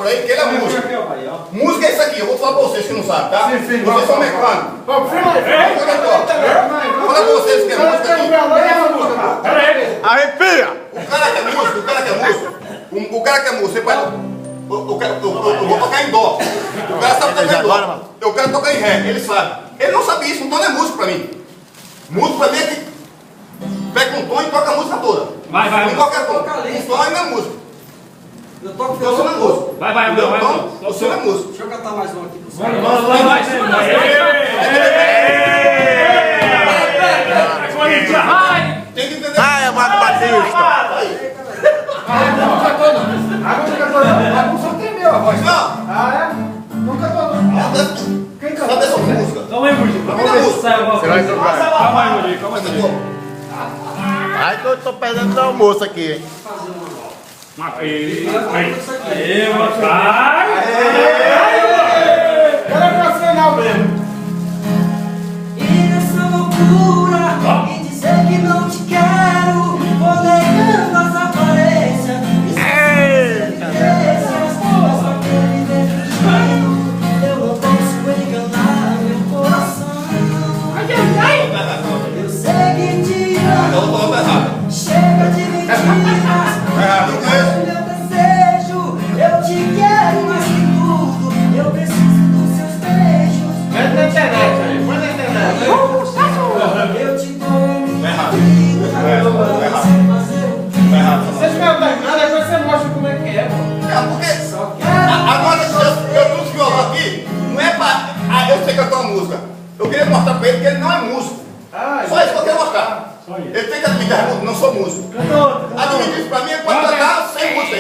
aí, que ele é músico. Música é isso aqui, eu vou falar pra vocês que não sabem, tá? Vocês são mecânicos. Fala pra vocês que é música aqui. Arrepia! O cara que é músico, você pode... Eu vou tocar em dó. O cara sabe tocar em dó. Eu quero tocar em ré, ele sabe. Ele não sabe isso, então não é músico pra mim. Músico pra mim é que pega um tom e toca a música toda. Vai. Em qualquer tom. Um tom aí não é músico. Eu toco Então você não é músico. Vai. Então você não é músico. Deixa eu cantar mais um aqui pro você. Vai! Tem que entender. Ah, é Marco Batista! Só tem meu, a voz. Não. Ah, é? Nunca tô não. Quem cantou? Sabe essa música? Calma aí, Murilo. Vamos ver se sai alguma coisa. Calma aí, Murilo. Calma aí. Ai que eu tô perdendo do almoço aqui, hein? Aí, Era vai. nacional mesmo. E nessa loucura e dizer que não te quero, vou negando as aparências. Evidências, mas só aquele beijo estranho, eu não consigo enganar meu coração. Eu sei que te Então eu amo, tô errado. chega de mentiras. Errado, não conheço. Meu desejo, eu te quero mais que tudo, eu preciso dos seus beijos. Mete na internet aí, põe na internet. Eu te dou minha vida, eu vou fazer o que Vocês me andam nada, depois você mostra como é que é, pô. É, porque só quero. agora eu trouxe violão aqui, não é pra... Ah, eu sei cantar uma música. Eu queria mostrar pra ele que ele não é músico. Só isso que eu quero mostrar. Ele tem que admitir, não sou músico. Admitir isso pra mim, ele pode cantar sem música.